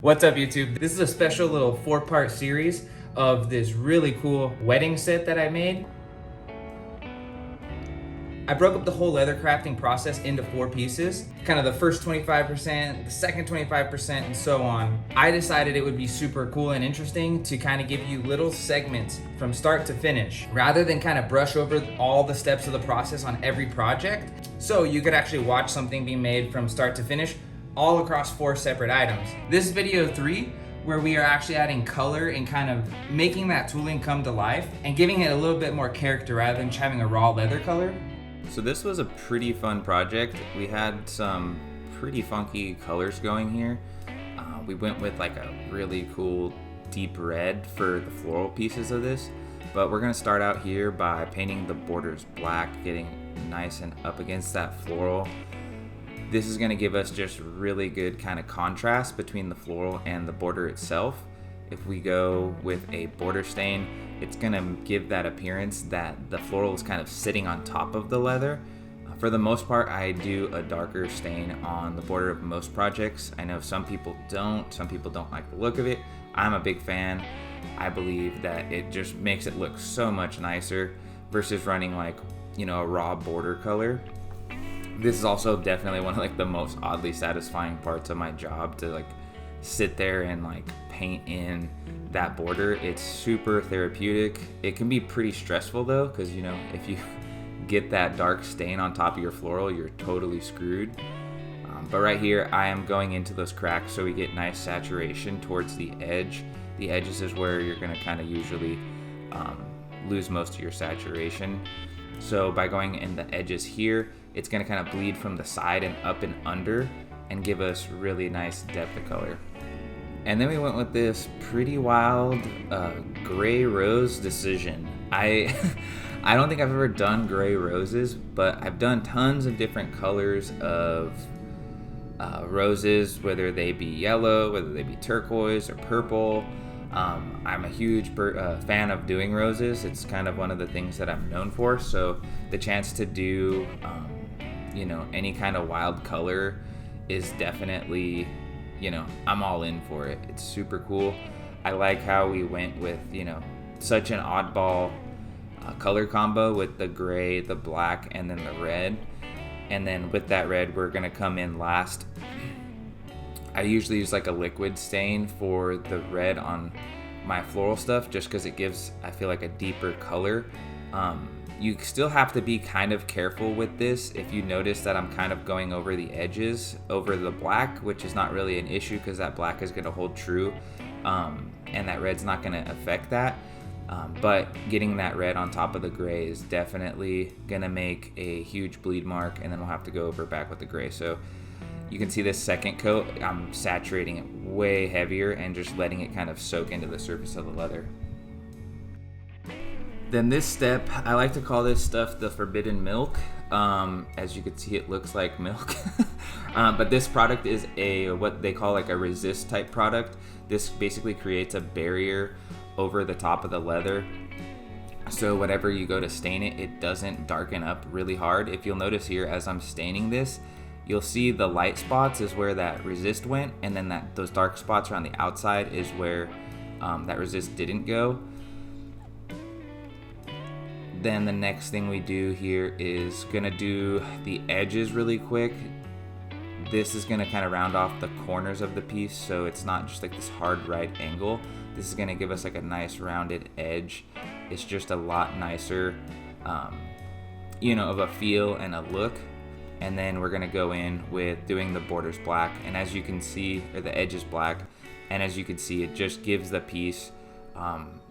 What's up, YouTube? This is a special little 4-part series of this really cool wedding set that I made. I broke up the whole leather crafting process into 4 pieces, kind of the first 25%, the second 25%, and so on. I decided it would be super cool and interesting to kind of give you little segments from start to finish, rather than kind of brush over all the steps of the process on every project. So you could actually watch something be made from start to finish, all across 4 separate items. This is video 3, where we are actually adding color and kind of making that tooling come to life and giving it a little bit more character rather than just having a raw leather color. So this was a pretty fun project. We had some pretty funky colors going here. We went with like a really cool deep red for the floral pieces of this, but we're gonna start out here by painting the borders black, getting nice and up against that floral. This is going to give us just really good kind of contrast between the floral and the border itself. If we go with a border stain, it's going to give that appearance that the floral is kind of sitting on top of the leather. For the most part, I do a darker stain on the border of most projects. I know some people don't like the look of it. I'm a big fan. I believe that it just makes it look so much nicer versus running like, a raw border color. This is also definitely one of like the most oddly satisfying parts of my job, to like sit there and like paint in that border. It's super therapeutic. It can be pretty stressful though, because if you get that dark stain on top of your floral, you're totally screwed. But right here I am going into those cracks so we get nice saturation towards the edge. The edges is where you're going to kind of usually lose most of your saturation. So by going in the edges here, it's going to kind of bleed from the side and up and under and give us really nice depth of color. And then we went with this pretty wild gray rose decision. I don't think I've ever done gray roses, but I've done tons of different colors of roses, whether they be yellow, whether they be turquoise or purple. I'm a huge fan of doing roses. It's kind of one of the things that I'm known for. So the chance to do, any kind of wild color is definitely, I'm all in for it. It's super cool. I like how we went with, such an oddball color combo with the gray, the black, and then the red. And then with that red, we're gonna come in last. I usually use like a liquid stain for the red on my floral stuff, just because it gives, I feel like, a deeper color. You still have to be kind of careful with this. If you notice that I'm kind of going over the edges, over the black, which is not really an issue because that black is going to hold true, and that red's not going to affect that. But getting that red on top of the gray is definitely going to make a huge bleed mark, and then we'll have to go over back with the gray. So you can see this second coat, I'm saturating it way heavier and just letting it kind of soak into the surface of the leather. Then this step, I like to call this stuff the forbidden milk. As you can see, it looks like milk. But this product is what they call like a resist type product. This basically creates a barrier over the top of the leather. So whenever you go to stain it, it doesn't darken up really hard. If you'll notice here, as I'm staining this, you'll see the light spots is where that resist went, and then those dark spots around the outside is where that resist didn't go. Then the next thing we do here is gonna do the edges really quick. This is gonna kind of round off the corners of the piece, so it's not just like this hard right angle. This is gonna give us like a nice rounded edge. It's just a lot nicer, of a feel and a look. And then we're gonna go in with doing the borders black, and as you can see, or the edges black, and as you can see, it just gives the piece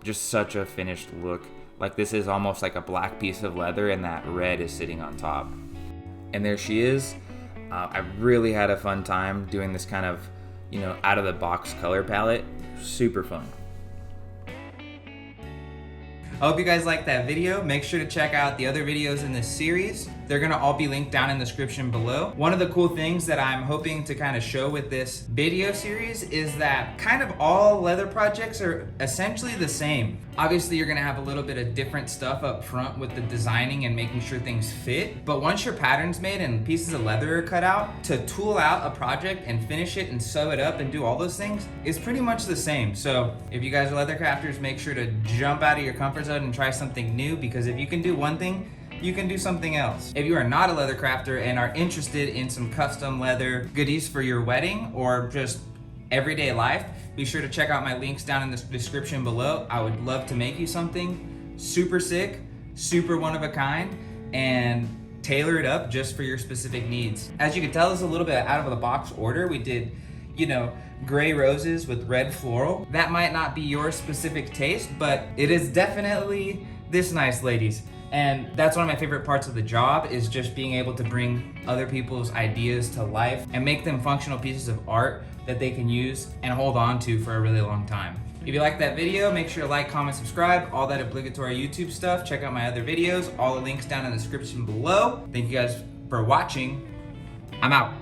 just such a finished look. Like this is almost like a black piece of leather and that red is sitting on top. And there she is. I really had a fun time doing this kind of, out of the box color palette. Super fun. I hope you guys liked that video. Make sure to check out the other videos in this series. They're gonna all be linked down in the description below. One of the cool things that I'm hoping to kind of show with this video series is that kind of all leather projects are essentially the same. Obviously, you're gonna have a little bit of different stuff up front with the designing and making sure things fit, but once your pattern's made and pieces of leather are cut out, to tool out a project and finish it and sew it up and do all those things is pretty much the same. So if you guys are leather crafters, make sure to jump out of your comfort zone and try something new, because if you can do one thing, you can do something else. If you are not a leather crafter and are interested in some custom leather goodies for your wedding or just everyday life, be sure to check out my links down in the description below. I would love to make you something super sick, super one of a kind, and tailor it up just for your specific needs. As you can tell, this is a little bit out of the box order. We did, gray roses with red floral. That might not be your specific taste, but it is definitely this nice, ladies. And that's one of my favorite parts of the job, is just being able to bring other people's ideas to life and make them functional pieces of art that they can use and hold on to for a really long time. If you liked that video, make sure to like, comment, subscribe, all that obligatory YouTube stuff. Check out my other videos, all the links down in the description below. Thank you guys for watching. I'm out.